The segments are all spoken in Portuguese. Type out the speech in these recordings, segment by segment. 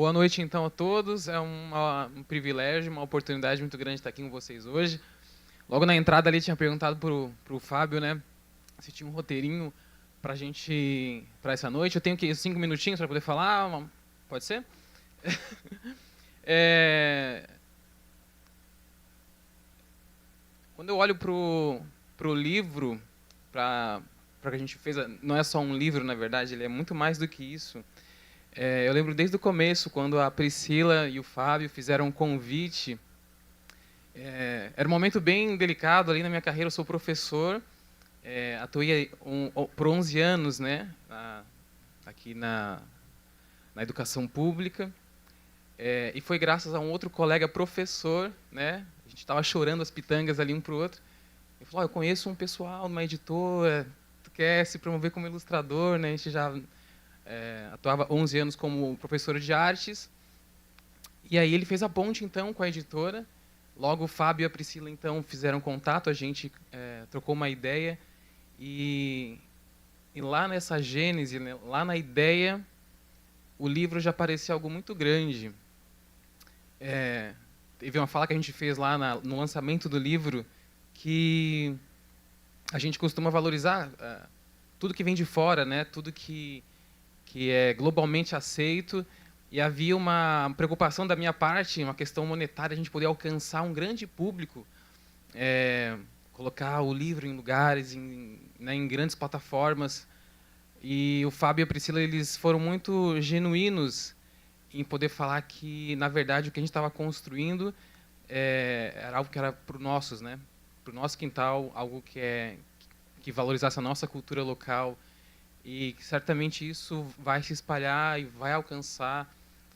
Boa noite, então, a todos. É um privilégio, uma oportunidade muito grande estar aqui com vocês hoje. Logo na entrada ali, tinha perguntado para o Fábio, né, se tinha um roteirinho para a gente, para essa noite. Eu tenho aqui 5 minutinhos para poder falar. Pode ser? Quando eu olho para o livro, para que a gente fez, não é só um livro, na verdade, ele é muito mais do que isso. Eu lembro desde o começo, quando a Priscila e o Fábio fizeram um convite. Era um momento bem delicado ali na minha carreira. Eu sou professor, atuei por 11 anos, né, aqui na educação pública. E foi graças a um outro colega professor, né, a gente estava chorando as pitangas ali um para o outro. Ele falou: eu conheço um pessoal, uma editora, tu quer se promover como ilustrador, né? A gente já atuava 11 anos como professor de artes. E aí ele fez a ponte, então, com a editora. Logo o Fábio e a Priscila, então, fizeram contato, a gente trocou uma ideia. E lá nessa gênese, né, lá na ideia, o livro já parecia algo muito grande. Teve uma fala que a gente fez lá no lançamento do livro, que a gente costuma valorizar tudo que vem de fora, né, tudo que é globalmente aceito, e havia uma preocupação da minha parte, uma questão monetária, a gente poder alcançar um grande público, colocar o livro em lugares, em grandes plataformas. E o Fábio e a Priscila, eles foram muito genuínos em poder falar que, na verdade, o que a gente estava construindo era algo que era para o nossos, né, para o nosso quintal, algo que valorizasse a nossa cultura local. E que certamente isso vai se espalhar e vai alcançar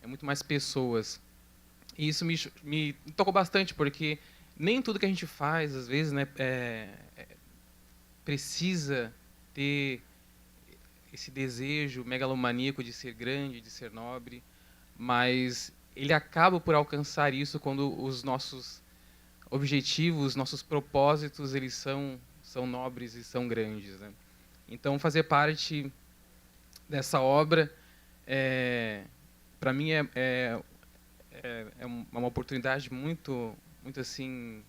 muito mais pessoas. E isso me tocou bastante, porque nem tudo que a gente faz, às vezes, né, precisa ter esse desejo megalomaníaco de ser grande, de ser nobre, mas ele acaba por alcançar isso quando os nossos objetivos, nossos propósitos, eles são nobres e são grandes, né? Então, fazer parte dessa obra, para mim, é uma oportunidade muito assim,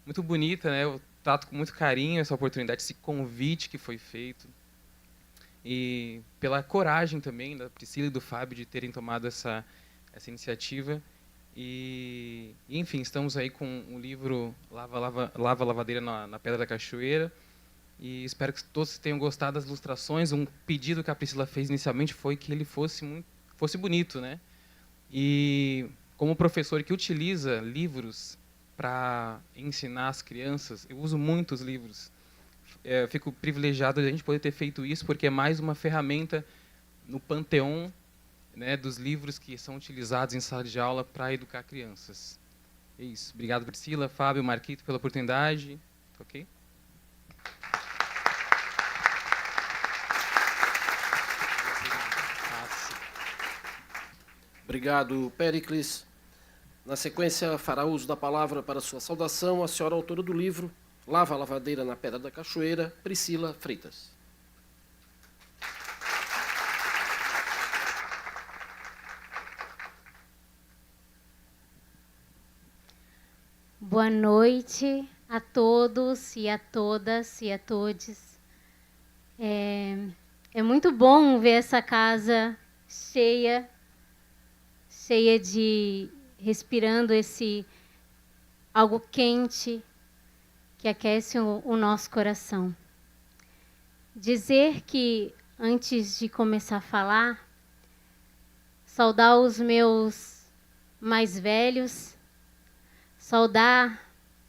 muito bonita, né? Eu trato com muito carinho essa oportunidade, esse convite que foi feito, e pela coragem também da Priscila e do Fábio de terem tomado essa iniciativa. E enfim, estamos aí com o livro Lava Lavadeira na Pedra da Cachoeira. E espero que todos tenham gostado das ilustrações. Um pedido que a Priscila fez inicialmente foi que ele fosse bonito, né? E como professor que utiliza livros para ensinar as crianças, eu uso muitos livros. Eu fico privilegiado de a gente poder ter feito isso, porque é mais uma ferramenta no panteão, né, dos livros que são utilizados em sala de aula para educar crianças. É isso. Obrigado, Priscila, Fábio, Marquito, pela oportunidade. Ok? Obrigado, Péricles. Na sequência, fará uso da palavra para sua saudação a senhora autora do livro Lava a Lavadeira na Pedra da Cachoeira, Priscila Freitas. Boa noite a todos e a todas e a todes. É muito bom ver essa casa cheia de respirando esse algo quente que aquece o nosso coração. Dizer que, antes de começar a falar, saudar os meus mais velhos, saudar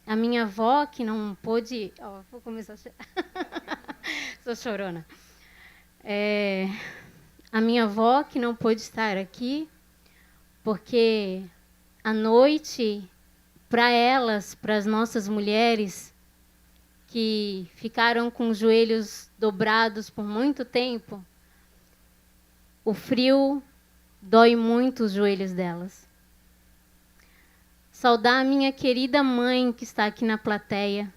a minha avó, que não pôde... vou começar a chorar. Sou chorona. A minha avó, que não pôde estar aqui, porque à noite, para elas, para as nossas mulheres, que ficaram com os joelhos dobrados por muito tempo, o frio dói muito os joelhos delas. Saudar a minha querida mãe, que está aqui na plateia.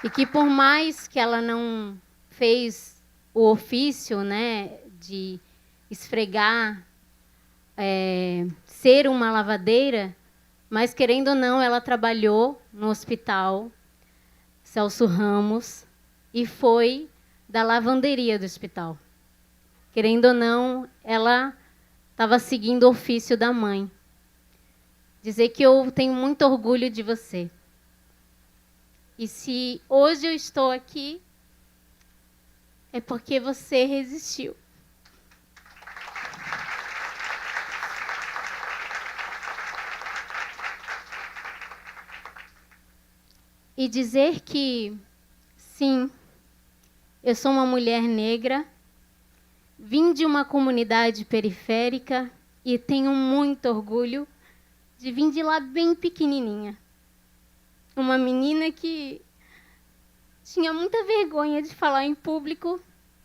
E que, por mais que ela não fez o ofício, né, de esfregar, ser uma lavadeira, mas, querendo ou não, ela trabalhou no hospital Celso Ramos e foi da lavanderia do hospital. Querendo ou não, ela estava seguindo o ofício da mãe. Dizer que eu tenho muito orgulho de você. E se hoje eu estou aqui, é porque você resistiu. E dizer que, sim, eu sou uma mulher negra, vim de uma comunidade periférica e tenho muito orgulho de vir de lá bem pequenininha. Uma menina que tinha muita vergonha de falar em público,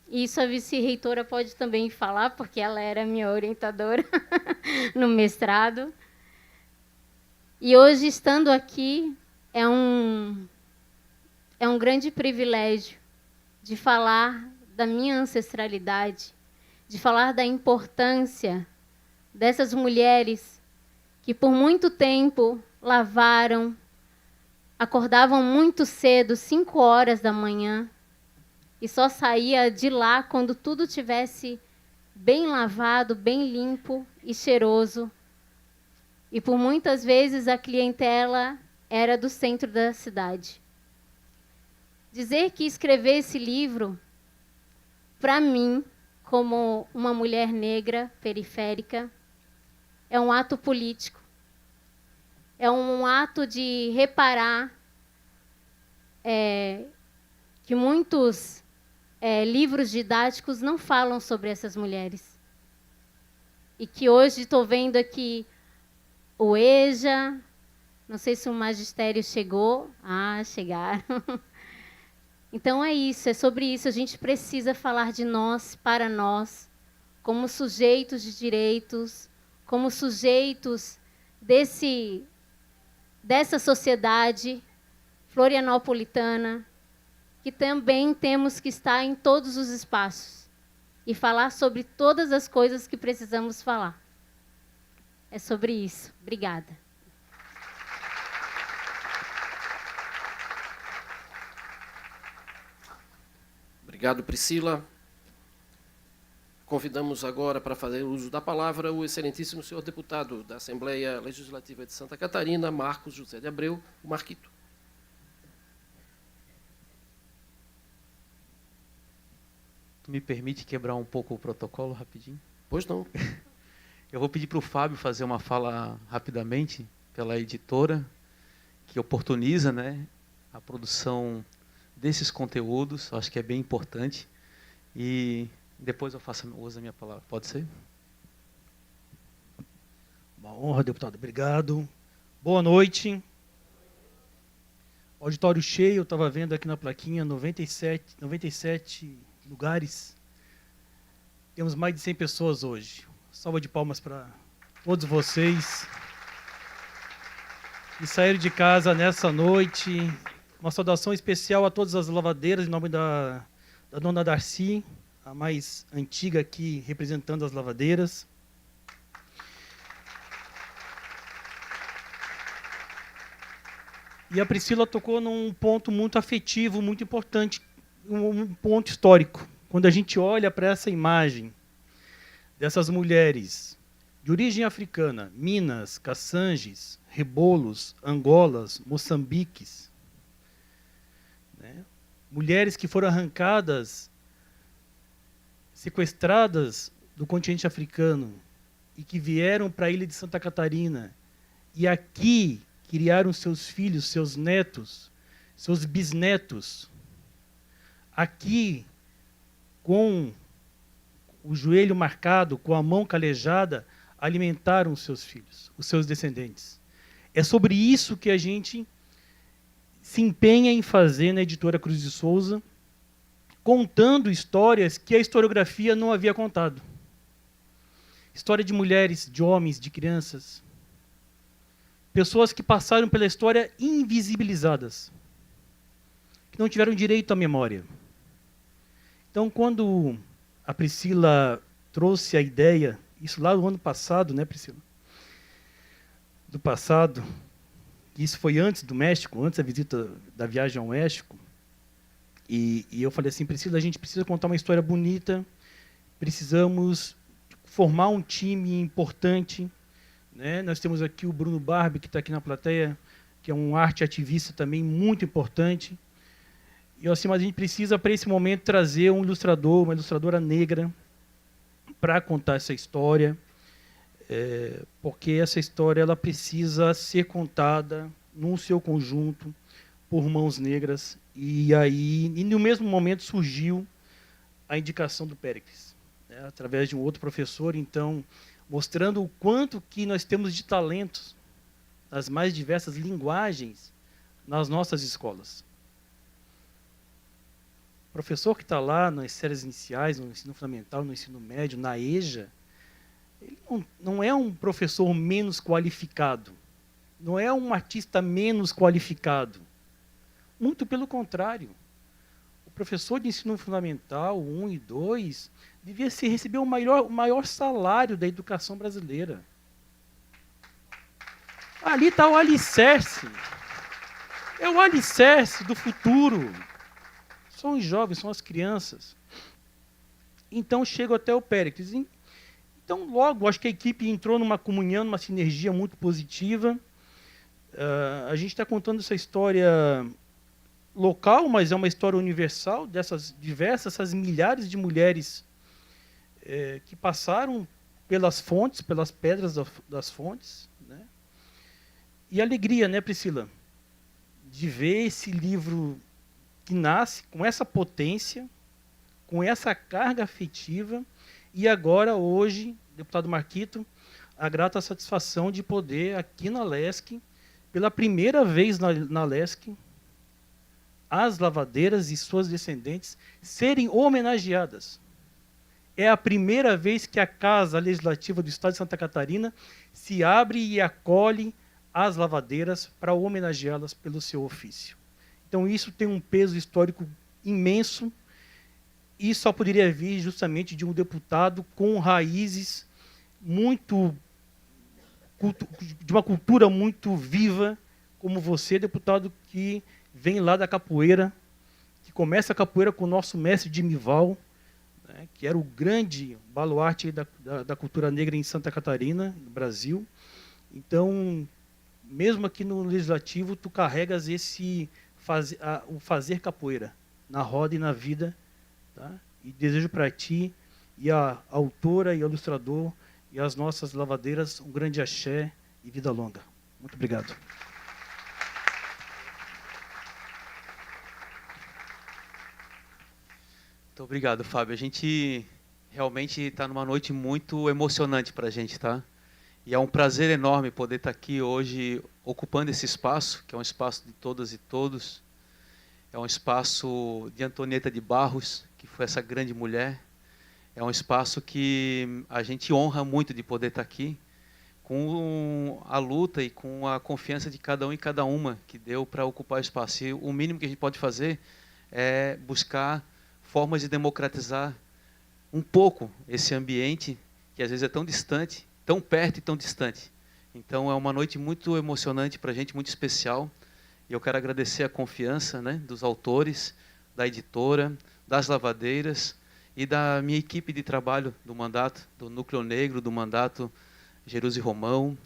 e isso a vice-reitora pode também falar, porque ela era minha orientadora no mestrado. E hoje, estando aqui, é um grande privilégio de falar da minha ancestralidade, de falar da importância dessas mulheres que por muito tempo lavaram, acordavam muito cedo, 5 horas da manhã, e só saía de lá quando tudo tivesse bem lavado, bem limpo e cheiroso. E por muitas vezes a clientela era do centro da cidade. Dizer que escrever esse livro, para mim, como uma mulher negra periférica, é um ato político. É um ato de reparar que muitos livros didáticos não falam sobre essas mulheres. E que hoje estou vendo aqui o EJA, não sei se o magistério chegou. Ah, chegaram. Então é isso, é sobre isso. A gente precisa falar de nós, para nós, como sujeitos de direitos, como sujeitos dessa sociedade florianopolitana, que também temos que estar em todos os espaços e falar sobre todas as coisas que precisamos falar. É sobre isso. Obrigada. Obrigado, Priscila. Convidamos agora para fazer uso da palavra o excelentíssimo senhor deputado da Assembleia Legislativa de Santa Catarina, Marcos José de Abreu, o Marquito. Tu me permite quebrar um pouco o protocolo rapidinho? Pois não. Eu vou pedir para o Fábio fazer uma fala rapidamente pela editora, que oportuniza, né, a produção desses conteúdos. Acho que é bem importante. E depois eu faço uso da minha palavra. Pode ser? Uma honra, deputado. Obrigado. Boa noite. Auditório cheio, eu estava vendo aqui na plaquinha, 97 lugares. Temos mais de 100 pessoas hoje. Salva de palmas para todos vocês que saíram de casa nessa noite. Uma saudação especial a todas as lavadeiras, em nome da dona Darcy, a mais antiga aqui, representando as lavadeiras. E a Priscila tocou num ponto muito afetivo, muito importante, um ponto histórico. Quando a gente olha para essa imagem dessas mulheres de origem africana, Minas, Cassanges, Rebolos, Angolas, Moçambiques, né? Mulheres que foram arrancadas, sequestradas do continente africano e que vieram para a ilha de Santa Catarina e aqui criaram seus filhos, seus netos, seus bisnetos, aqui com o joelho marcado, com a mão calejada, alimentaram os seus filhos, os seus descendentes. É sobre isso que a gente se empenha em fazer na editora Cruz de Souza, contando histórias que a historiografia não havia contado. História de mulheres, de homens, de crianças. Pessoas que passaram pela história invisibilizadas, que não tiveram direito à memória. Então, quando a Priscila trouxe a ideia, isso lá no ano passado, né, Priscila? Do passado, isso foi antes do México, antes da visita da viagem ao México, e eu falei assim, Priscila, a gente precisa contar uma história bonita, precisamos formar um time importante, né? Nós temos aqui o Bruno Barbi, que está aqui na plateia, que é um arte ativista também muito importante. E assim, mas a gente precisa, para esse momento, trazer um ilustrador, uma ilustradora negra, para contar essa história, porque essa história ela precisa ser contada num seu conjunto, por mãos negras. E aí, e no mesmo momento, surgiu a indicação do Péricles, né, através de um outro professor, então, mostrando o quanto que nós temos de talentos nas mais diversas linguagens nas nossas escolas. O professor que está lá nas séries iniciais, no ensino fundamental, no ensino médio, na EJA, ele não é um professor menos qualificado, não é um artista menos qualificado. Muito pelo contrário. O professor de ensino fundamental, 1 e 2, devia receber o maior salário da educação brasileira. Ali está o alicerce. É o alicerce do futuro. São os jovens, são as crianças. Então, chego até o Péricles. Então, logo, acho que a equipe entrou numa comunhão, numa sinergia muito positiva. A gente está contando essa história local, mas é uma história universal, dessas diversas, essas milhares de mulheres que passaram pelas fontes, pelas pedras das fontes, né? E alegria, né, Priscila, de ver esse livro que nasce com essa potência, com essa carga afetiva, e agora, hoje, deputado Marquito, a grata satisfação de poder, aqui na LESC, pela primeira vez na LESC, as lavadeiras e suas descendentes serem homenageadas. É a primeira vez que a Casa Legislativa do Estado de Santa Catarina se abre e acolhe as lavadeiras para homenageá-las pelo seu ofício. Então, isso tem um peso histórico imenso e só poderia vir justamente de um deputado com raízes de uma cultura muito viva, como você, deputado, que vem lá da capoeira, que começa a capoeira com o nosso mestre Dimival, né, que era o grande baluarte da cultura negra em Santa Catarina, no Brasil. Então, mesmo aqui no Legislativo, tu carregas o fazer capoeira, na roda e na vida. Tá? E desejo para ti, e a autora e o ilustrador, e as nossas lavadeiras, um grande axé e vida longa. Muito obrigado. Muito obrigado, Fábio. A gente realmente está numa noite muito emocionante para a gente, tá? E é um prazer enorme poder estar aqui hoje ocupando esse espaço, que é um espaço de todas e todos. É um espaço de Antonieta de Barros, que foi essa grande mulher. É um espaço que a gente honra muito de poder estar aqui, com a luta e com a confiança de cada um e cada uma que deu para ocupar o espaço. E o mínimo que a gente pode fazer é buscar formas de democratizar um pouco esse ambiente que às vezes é tão distante, tão perto e tão distante. Então é uma noite muito emocionante para a gente, muito especial. E eu quero agradecer a confiança, né, dos autores, da editora, das lavadeiras e da minha equipe de trabalho do mandato, do Núcleo Negro, do mandato Jerusi Romão,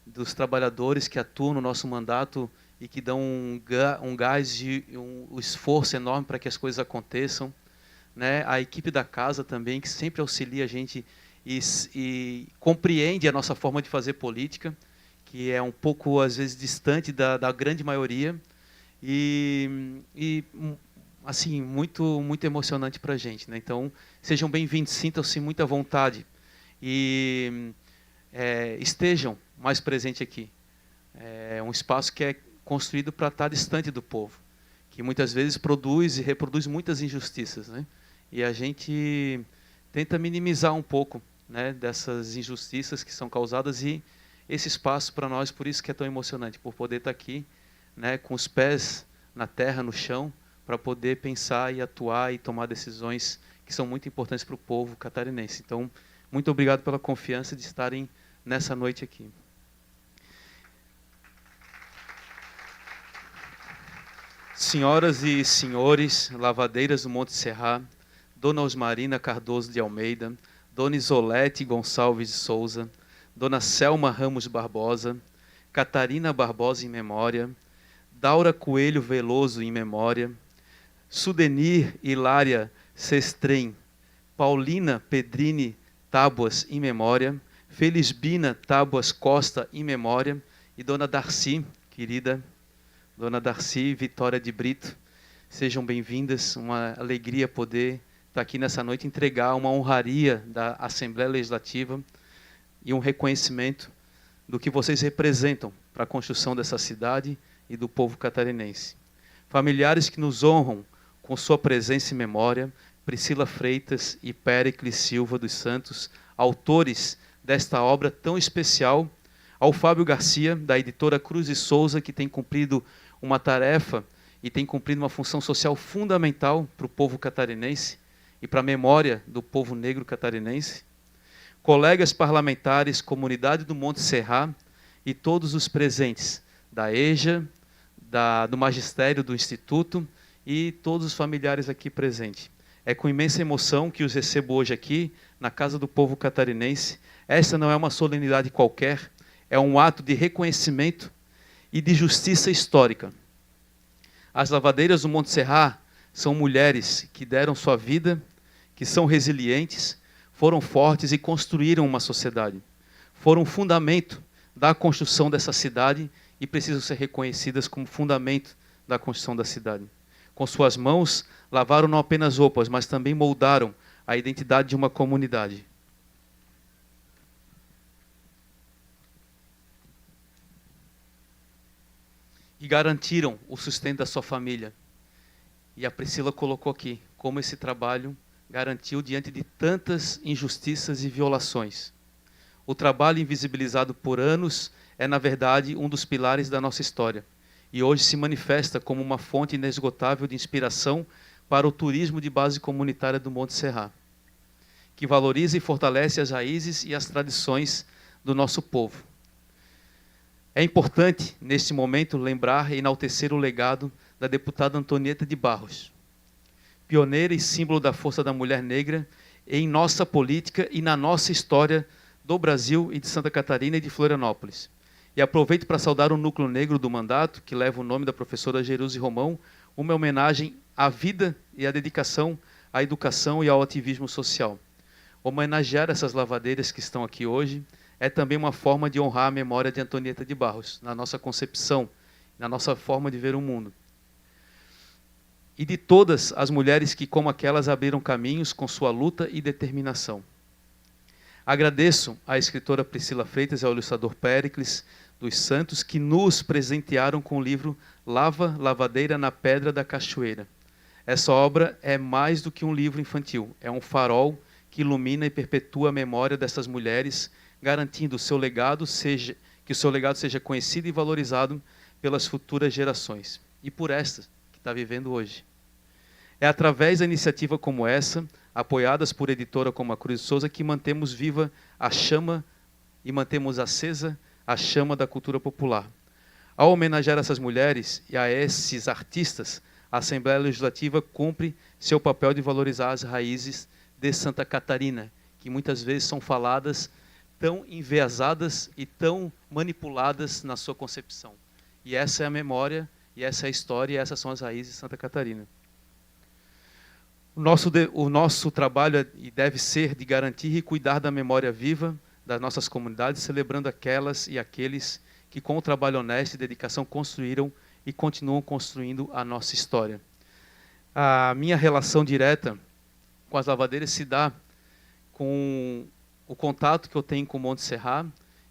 dos trabalhadores que atuam no nosso mandato e que dão um gás e um esforço enorme para que as coisas aconteçam. Né, a equipe da casa também, que sempre auxilia a gente e compreende a nossa forma de fazer política, que é um pouco, às vezes, distante da grande maioria, e assim, muito, muito emocionante para a gente. Né? Então, sejam bem-vindos, sintam-se muito à vontade e estejam mais presentes aqui. É um espaço que é construído para estar distante do povo, que muitas vezes produz e reproduz muitas injustiças, né? E a gente tenta minimizar um pouco, né, dessas injustiças que são causadas, e esse espaço para nós, por isso que é tão emocionante, por poder estar aqui, né, com os pés na terra, no chão, para poder pensar e atuar e tomar decisões que são muito importantes para o povo catarinense. Então, muito obrigado pela confiança de estarem nessa noite aqui. Senhoras e senhores, lavadeiras do Monte Serra, Dona Osmarina Cardoso de Almeida, Dona Isolete Gonçalves de Souza, Dona Selma Ramos Barbosa, Catarina Barbosa em memória, Daura Coelho Veloso em memória, Sudenir Hilária Sestrem, Paulina Pedrini Tábuas em memória, Felisbina Tábuas Costa em memória e Dona Darcy, querida Dona Darcy Vitória de Brito, sejam bem-vindas, uma alegria poder estar aqui nessa noite, entregar uma honraria da Assembleia Legislativa e um reconhecimento do que vocês representam para a construção dessa cidade e do povo catarinense. Familiares que nos honram com sua presença e memória, Priscila Freitas e Péricles Silva dos Santos, autores desta obra tão especial, ao Fábio Garcia, da editora Cruz e Souza, que tem cumprido uma tarefa e tem cumprido uma função social fundamental para o povo catarinense e para a memória do povo negro catarinense, colegas parlamentares, comunidade do Monte Serra e todos os presentes da EJA, do magistério do Instituto e todos os familiares aqui presentes. É com imensa emoção que os recebo hoje aqui, na Casa do Povo Catarinense. Esta não é uma solenidade qualquer, é um ato de reconhecimento e de justiça histórica. As lavadeiras do Monte Serra são mulheres que deram sua vida, que são resilientes, foram fortes e construíram uma sociedade. Foram fundamento da construção dessa cidade e precisam ser reconhecidas como fundamento da construção da cidade. Com suas mãos, lavaram não apenas roupas, mas também moldaram a identidade de uma comunidade. E garantiram o sustento da sua família. E a Priscila colocou aqui como esse trabalho garantiu diante de tantas injustiças e violações. O trabalho invisibilizado por anos é, na verdade, um dos pilares da nossa história. E hoje se manifesta como uma fonte inesgotável de inspiração para o turismo de base comunitária do Monte Serra, que valoriza e fortalece as raízes e as tradições do nosso povo. É importante, neste momento, lembrar e enaltecer o legado da deputada Antonieta de Barros, pioneira e símbolo da força da mulher negra em nossa política e na nossa história do Brasil e de Santa Catarina e de Florianópolis. E aproveito para saudar o núcleo negro do mandato, que leva o nome da professora Jerusi Romão, uma homenagem à vida e à dedicação à educação e ao ativismo social. Homenagear essas lavadeiras que estão aqui hoje é também uma forma de honrar a memória de Antonieta de Barros, na nossa concepção, na nossa forma de ver o mundo. E de todas as mulheres que, como aquelas, abriram caminhos com sua luta e determinação. Agradeço à escritora Priscila Freitas e ao ilustrador Péricles dos Santos, que nos presentearam com o livro Lavadeira na Pedra da Cachoeira. Essa obra é mais do que um livro infantil, é um farol que ilumina e perpetua a memória dessas mulheres, garantindo que o seu legado seja conhecido e valorizado pelas futuras gerações, e por esta que está vivendo hoje. É através da iniciativa como essa, apoiadas por editora como a Cruz de Souza, que mantemos viva a chama e mantemos acesa a chama da cultura popular. Ao homenagear essas mulheres e a esses artistas, a Assembleia Legislativa cumpre seu papel de valorizar as raízes de Santa Catarina, que muitas vezes são faladas tão enviesadas e tão manipuladas na sua concepção. E essa é a memória, e essa é a história, e essas são as raízes de Santa Catarina. O nosso trabalho deve ser de garantir e cuidar da memória viva das nossas comunidades, celebrando aquelas e aqueles que, com o trabalho honesto e dedicação, construíram e continuam construindo a nossa história. A minha relação direta com as lavadeiras se dá com o contato que eu tenho com o Monte Serra,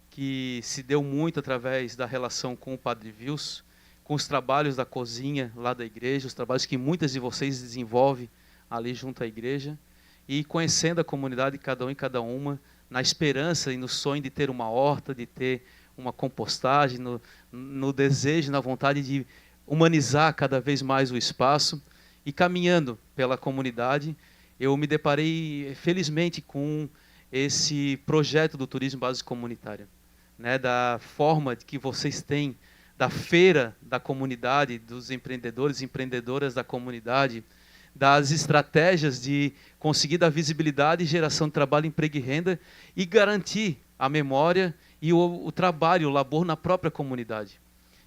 que se deu muito através da relação com o Padre Wilson, com os trabalhos da cozinha lá da igreja, os trabalhos que muitas de vocês desenvolvem ali junto à igreja, e conhecendo a comunidade, cada um e cada uma, na esperança e no sonho de ter uma horta, de ter uma compostagem, no desejo, na vontade de humanizar cada vez mais o espaço, e caminhando pela comunidade, eu me deparei, felizmente, com esse projeto do turismo básico comunitário, né, da forma que vocês têm, da feira da comunidade, dos empreendedores e empreendedoras da comunidade, das estratégias de conseguir dar visibilidade e geração de trabalho, emprego e renda e garantir a memória e o trabalho, o labor na própria comunidade.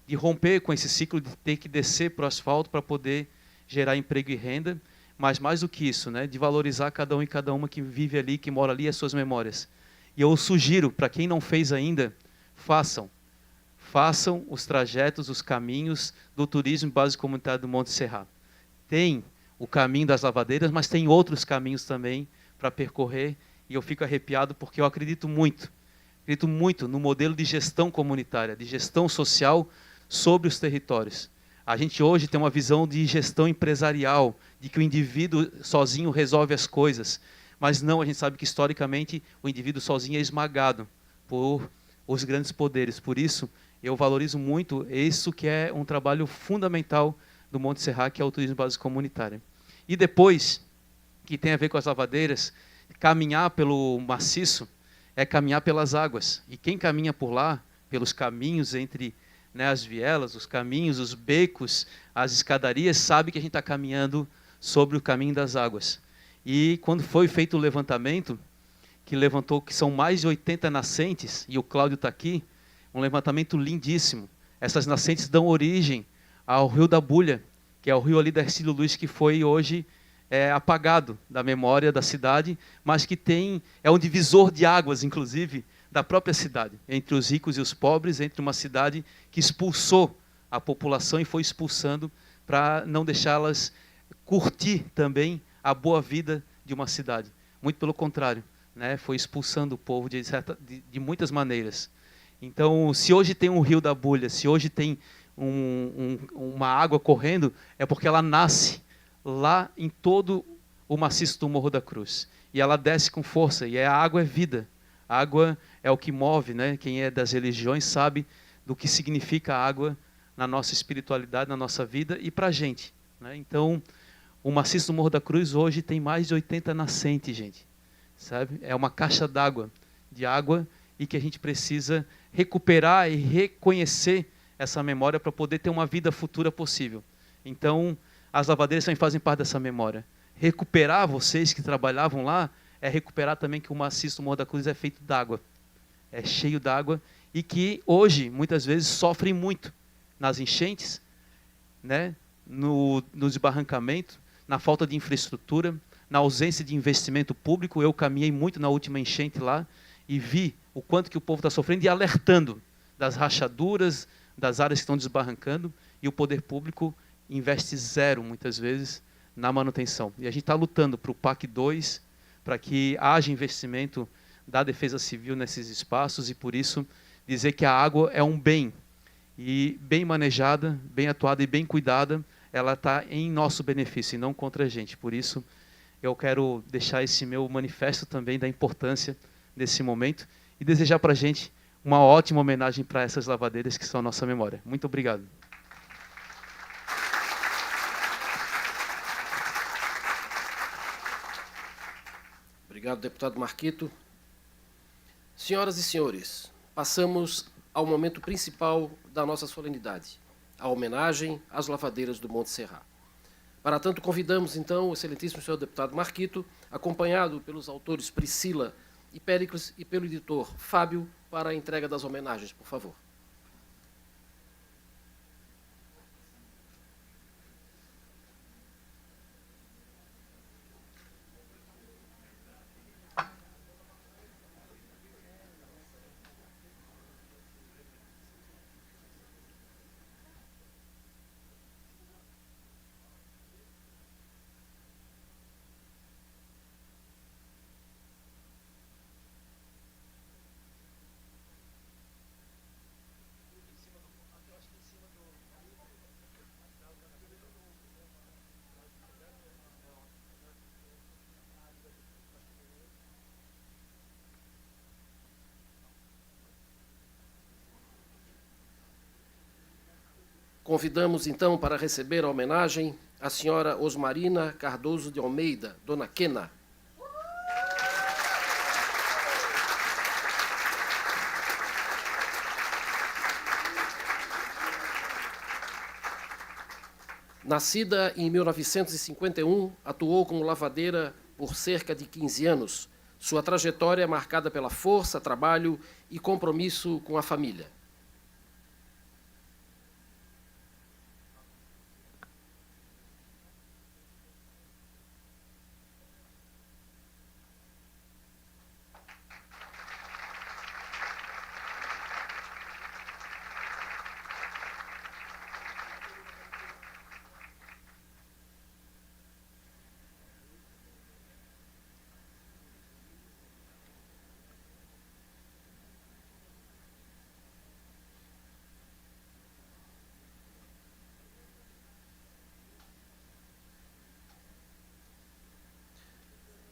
De romper com esse ciclo de ter que descer para o asfalto para poder gerar emprego e renda, mas mais do que isso, né, de valorizar cada um e cada uma que vive ali, que mora ali, as suas memórias. E eu sugiro, para quem não fez ainda, façam os trajetos, os caminhos do turismo básico comunitário do Monte Serra. Tem o caminho das lavadeiras, mas tem outros caminhos também para percorrer, e eu fico arrepiado porque eu acredito muito no modelo de gestão comunitária, de gestão social sobre os territórios. A gente hoje tem uma visão de gestão empresarial, de que o indivíduo sozinho resolve as coisas, mas não, a gente sabe que historicamente o indivíduo sozinho é esmagado por os grandes poderes. Por isso, eu valorizo muito isso que é um trabalho fundamental do Monte Serra, que é o turismo básico comunitário. E depois, que tem a ver com as lavadeiras, caminhar pelo maciço é caminhar pelas águas. E quem caminha por lá, pelos caminhos entre, né, as vielas, os caminhos, os becos, as escadarias, sabe que a gente está caminhando sobre o caminho das águas. E quando foi feito o levantamento, que levantou que são mais de 80 nascentes, e o Cláudio está aqui, um levantamento lindíssimo. Essas nascentes dão origem ao Rio da Bulha, que é o rio ali da Hercílio Luz, que foi hoje apagado da memória da cidade, mas que é um divisor de águas, inclusive, da própria cidade, entre os ricos e os pobres, entre uma cidade que expulsou a população e foi expulsando para não deixá-las curtir também a boa vida de uma cidade. Muito pelo contrário, né, foi expulsando o povo de muitas maneiras. Então, se hoje tem um rio da Bulha, se hoje tem uma água correndo, é porque ela nasce lá em todo o maciço do Morro da Cruz. E ela desce com força, e a água é vida. A água é o que move, né? Quem é das religiões sabe do que significa a água na nossa espiritualidade, na nossa vida e para a gente, né? Então, o maciço do Morro da Cruz hoje tem mais de 80 nascentes, gente. Sabe? É uma caixa d'água, de água, e que a gente precisa recuperar e reconhecer essa memória para poder ter uma vida futura possível. Então, as lavadeiras também fazem parte dessa memória. Recuperar vocês que trabalhavam lá é recuperar também que o maciço do Morro da Cruz é feito d'água. É cheio d'água e que hoje, muitas vezes, sofrem muito nas enchentes, né? No desbarrancamento, na falta de infraestrutura, na ausência de investimento público. Eu caminhei muito na última enchente lá e vi o quanto que o povo está sofrendo e alertando das rachaduras, das áreas que estão desbarrancando, e o poder público investe zero, muitas vezes, na manutenção. E a gente está lutando para o PAC 2, para que haja investimento da Defesa Civil nesses espaços, e por isso dizer que a água é um bem, e bem manejada, bem atuada e bem cuidada, ela está em nosso benefício e não contra a gente. Por isso, eu quero deixar esse meu manifesto também da importância desse momento e desejar para a gente uma ótima homenagem para essas lavadeiras que são a nossa memória. Muito obrigado. Obrigado, deputado Marquito. Senhoras e senhores, passamos ao momento principal da nossa solenidade, a homenagem às lavadeiras do Monte Serra. Para tanto, convidamos, então, o excelentíssimo senhor deputado Marquito, acompanhado pelos autores Priscila e Péricles e pelo editor Fábio, para a entrega das homenagens, por favor. Convidamos, então, para receber a homenagem a senhora Osmarina Cardoso de Almeida, Dona Quena. Nascida em 1951, atuou como lavadeira por cerca de 15 anos. Sua trajetória é marcada pela força, trabalho e compromisso com a família.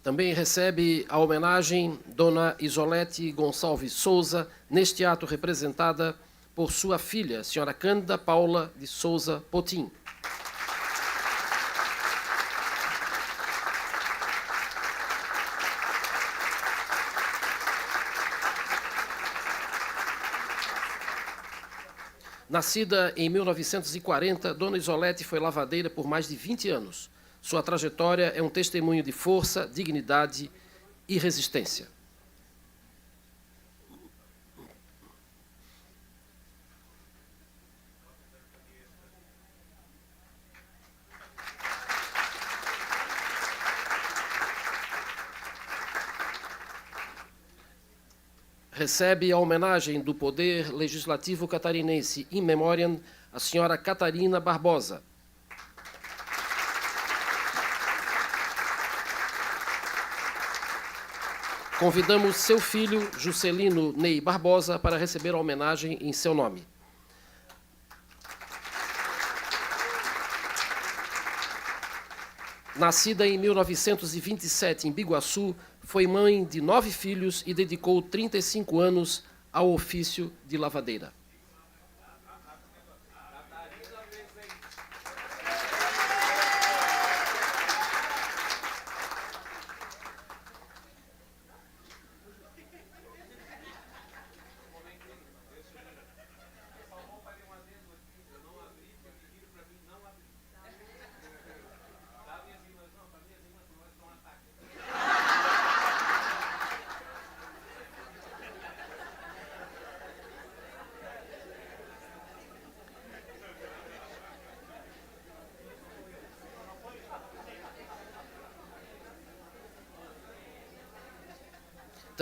Também recebe a homenagem Dona Isolete Gonçalves Souza, neste ato representada por sua filha, Senhora Cândida Paula de Souza Potim. Nascida em 1940, Dona Isolete foi lavadeira por mais de 20 anos. Sua trajetória é um testemunho de força, dignidade e resistência. Recebe a homenagem do Poder Legislativo Catarinense in memoriam a senhora Catarina Barbosa. Convidamos seu filho, Juscelino Ney Barbosa, para receber a homenagem em seu nome. Nascida em 1927 em Biguaçu, foi mãe de 9 filhos e dedicou 35 anos ao ofício de lavadeira.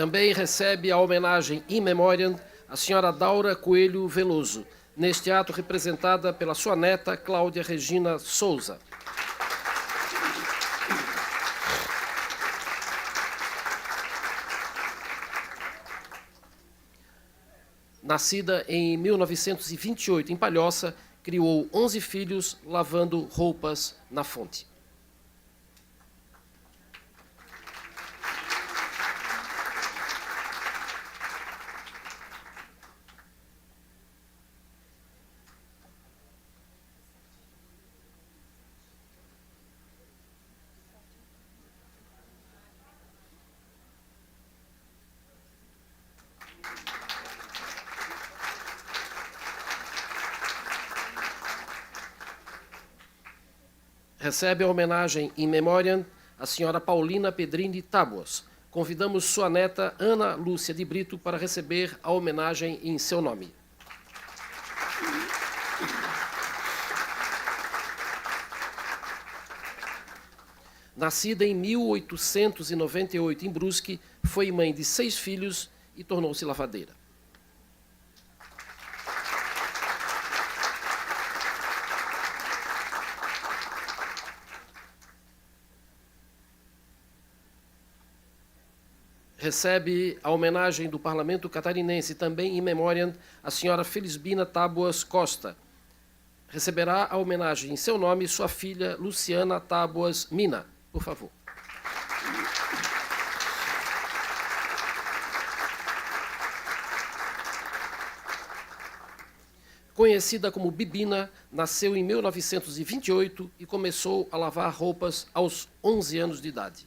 Também recebe a homenagem in memoriam a senhora Daura Coelho Veloso, neste ato representada pela sua neta, Cláudia Regina Souza. Nascida em 1928 em Palhoça, criou 11 filhos lavando roupas na fonte. Recebe a homenagem in memoriam a senhora Paulina Pedrini Tábuas. Convidamos sua neta, Ana Lúcia de Brito, para receber a homenagem em seu nome. Nascida em 1898 em Brusque, foi mãe de 6 filhos e tornou-se lavadeira. Recebe a homenagem do Parlamento Catarinense, também in memoriam a senhora Felisbina Tábuas Costa. Receberá a homenagem em seu nome sua filha Luciana Tábuas Mina. Por favor. Conhecida como Bibina, nasceu em 1928 e começou a lavar roupas aos 11 anos de idade.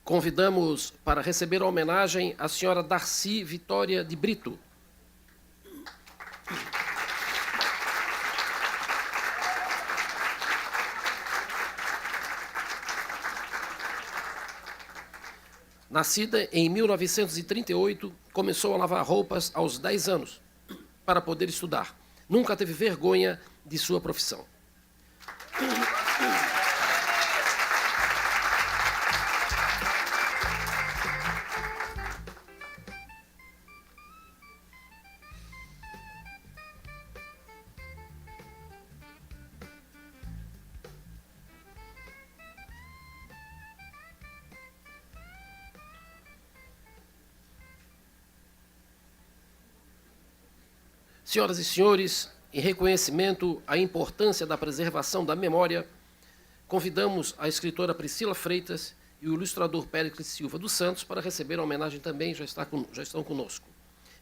Convidamos para receber a homenagem a senhora Darcy Vitória de Brito. Nascida em 1938, começou a lavar roupas aos 10 anos, para poder estudar. Nunca teve vergonha de sua profissão. Senhoras e senhores, em reconhecimento à importância da preservação da memória, convidamos a escritora Priscila Freitas e o ilustrador Péricles Silva dos Santos para receber a homenagem também, já estão conosco.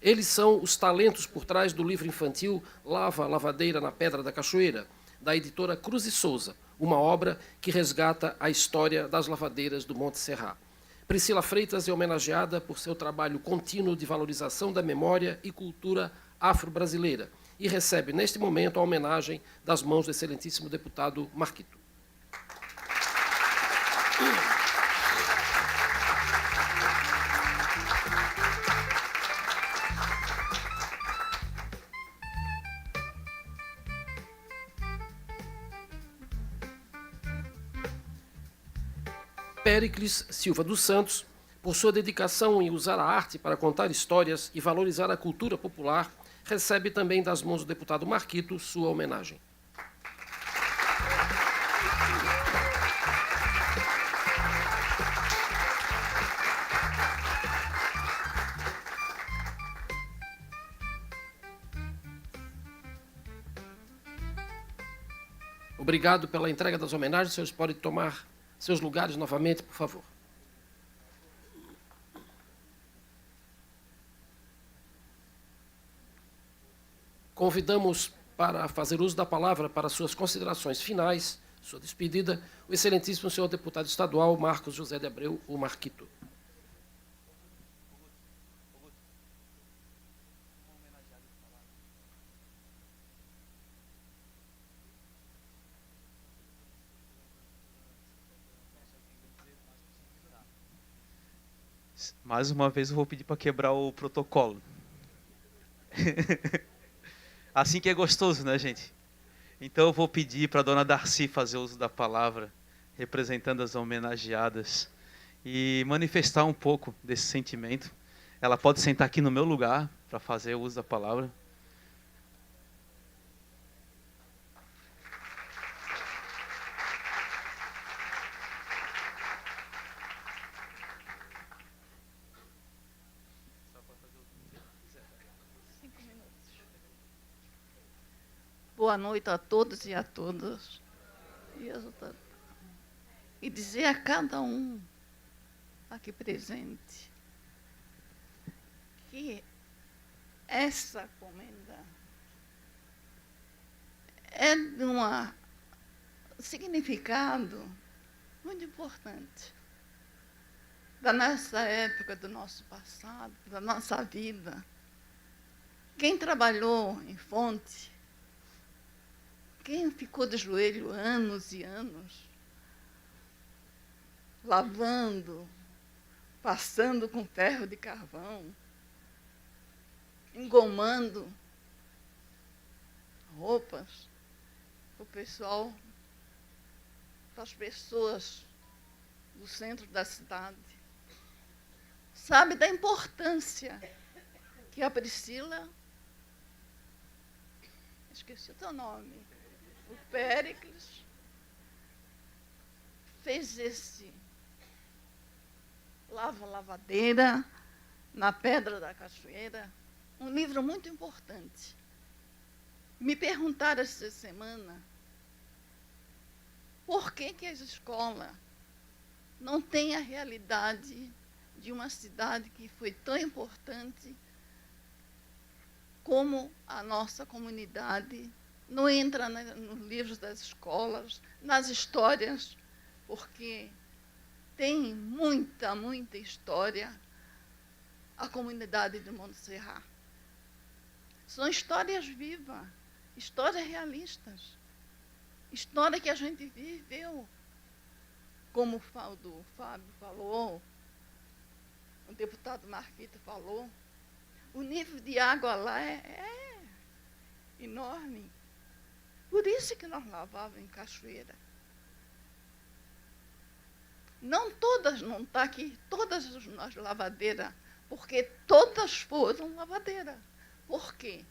Eles são os talentos por trás do livro infantil Lavadeira na Pedra da Cachoeira, da editora Cruz e Souza, uma obra que resgata a história das lavadeiras do Monte Serra. Priscila Freitas é homenageada por seu trabalho contínuo de valorização da memória e cultura afro-brasileira e recebe, neste momento, a homenagem das mãos do excelentíssimo deputado Marquito. Péricles Silva dos Santos, por sua dedicação em usar a arte para contar histórias e valorizar a cultura popular, recebe também das mãos do deputado Marquito sua homenagem. Obrigado pela entrega das homenagens. Os senhores podem tomar seus lugares novamente, por favor. Convidamos para fazer uso da palavra para suas considerações finais, sua despedida, o excelentíssimo senhor deputado estadual Marcos José de Abreu, o Marquito. Mais uma vez eu vou pedir para quebrar o protocolo. Assim que é gostoso, né, gente? Então eu vou pedir para a dona Darcy fazer uso da palavra, representando as homenageadas, e manifestar um pouco desse sentimento. Ela pode sentar aqui no meu lugar para fazer o uso da palavra. Boa noite a todos e a todas. E dizer a cada um aqui presente que essa comenda é de um significado muito importante da nossa época, do nosso passado, da nossa vida. Quem trabalhou em fonte, quem ficou de joelho anos e anos, lavando, passando com ferro de carvão, engomando roupas para o pessoal, para as pessoas do centro da cidade, sabe da importância que a Priscila, esqueci o teu nome, o Péricles, fez esse lavadeira na Pedra da Cachoeira um livro muito importante. Me perguntaram essa semana por que as escolas não têm a realidade de uma cidade que foi tão importante como a nossa comunidade, não entra nos livros das escolas, nas histórias, porque tem muita, muita história a comunidade de Montserrat. São histórias vivas, histórias realistas, história que a gente viveu, como o Fábio falou, o deputado Marquito falou. O nível de água lá é enorme. Por isso que nós lavávamos em cachoeira. Não todas, não está aqui, todas as lavadeiras, porque todas foram lavadeiras. Por quê?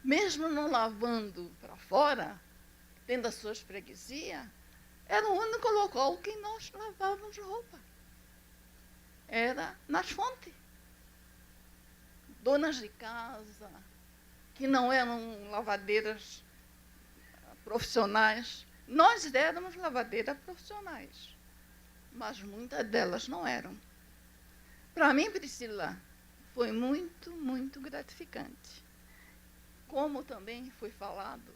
Mesmo não lavando para fora, tendo as suas freguesias, era o único local que nós lavávamos roupa. Era nas fontes. Donas de casa, que não eram lavadeiras profissionais. Nós éramos lavadeiras profissionais, mas muitas delas não eram. Para mim, Priscila, foi muito, muito gratificante. Como também foi falado,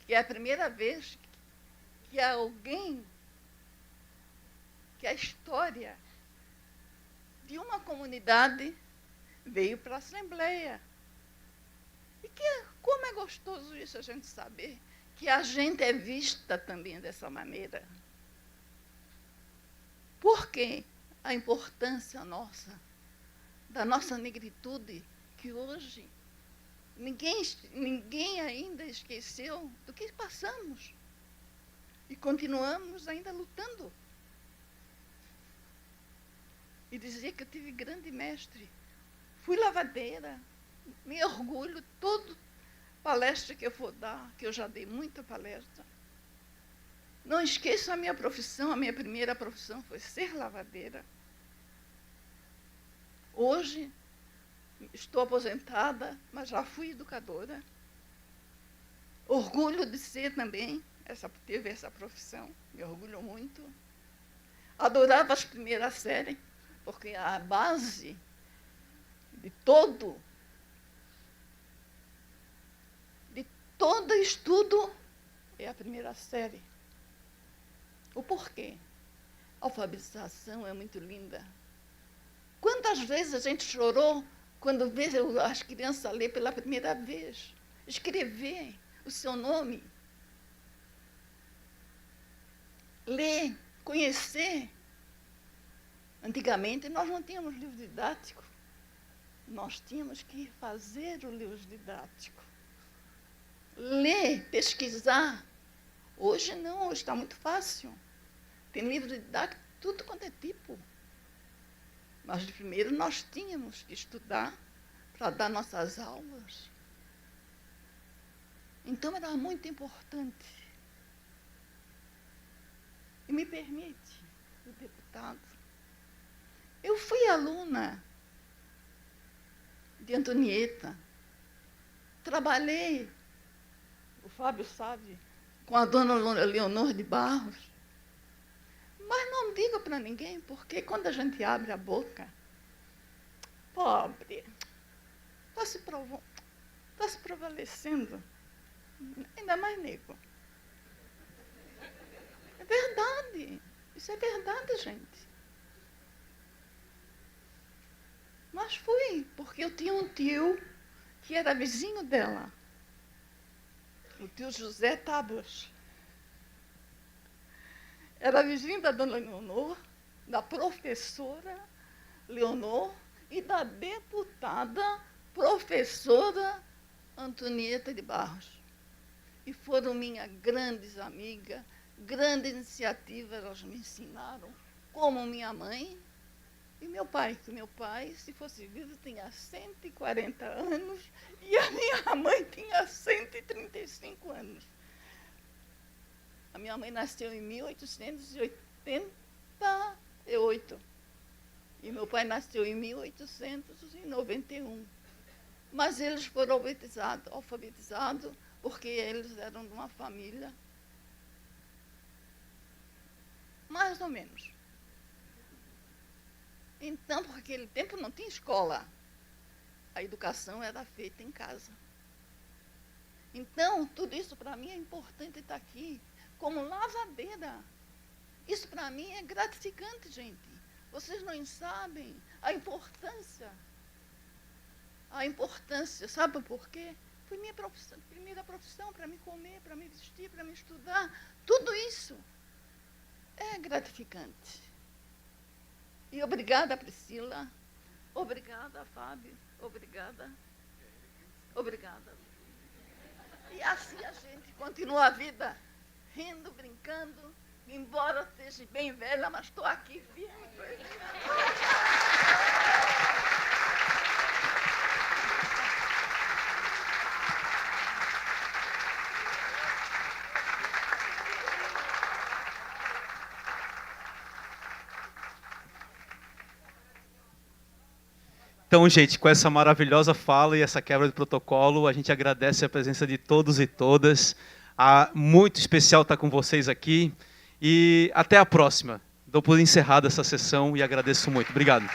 que é a primeira vez que alguém, que a história de uma comunidade veio para a Assembleia. E como é gostoso isso, a gente saber que a gente é vista também dessa maneira. Por quê? A importância nossa, da nossa negritude, que hoje ninguém ainda esqueceu do que passamos. E continuamos ainda lutando. E dizer que eu tive grande mestre. Fui lavadeira, me orgulho, toda palestra que eu for dar, que eu já dei muita palestra. Não esqueço a minha profissão, a minha primeira profissão foi ser lavadeira. Hoje, estou aposentada, mas já fui educadora. Orgulho de ser também, teve essa profissão, me orgulho muito. Adorava as primeiras séries, porque a base de todo estudo é a primeira série. O porquê? A alfabetização é muito linda. Quantas vezes a gente chorou quando vê as crianças ler pela primeira vez, escrever o seu nome, ler, conhecer. Antigamente nós não tínhamos livro didático. Nós tínhamos que fazer o livro didático. Ler, pesquisar. Hoje não, hoje está muito fácil. Tem livro didático, tudo quanto é tipo. Mas primeiro nós tínhamos que estudar para dar nossas aulas. Então era muito importante. E me permite, o deputado, eu fui aluna de Antonieta, trabalhei, o Fábio sabe, com a dona Leonor de Barros, mas não digo para ninguém, porque quando a gente abre a boca, pobre, está se prevalecendo, ainda mais negro. É verdade, isso é verdade, gente. Mas fui, porque eu tinha um tio que era vizinho dela, o tio José Tábuas. Era vizinho da dona Leonor, da professora Leonor e da deputada professora Antonieta de Barros. E foram minhas grandes amigas, grandes iniciativas, elas me ensinaram, como minha mãe e meu pai, que meu pai, se fosse vivo, tinha 140 anos e a minha mãe tinha 135 anos. A minha mãe nasceu em 1888 e meu pai nasceu em 1891. Mas eles foram alfabetizados, porque eles eram de uma família mais ou menos. Então, por aquele tempo não tinha escola. A educação era feita em casa. Então, tudo isso para mim é importante estar aqui, como lavadeira. Isso para mim é gratificante, gente. Vocês não sabem a importância. A importância, sabe por quê? Foi minha profissão, primeira profissão, para me comer, para me vestir, para me estudar. Tudo isso é gratificante. E obrigada, Priscila. Obrigada, Fábio. Obrigada. Obrigada. E assim a gente continua a vida, rindo, brincando, embora esteja bem velha, mas estou aqui firme. Então, gente, com essa maravilhosa fala e essa quebra de protocolo, a gente agradece a presença de todos e todas. Muito especial estar com vocês aqui. E até a próxima. Dou por encerrada essa sessão e agradeço muito. Obrigado.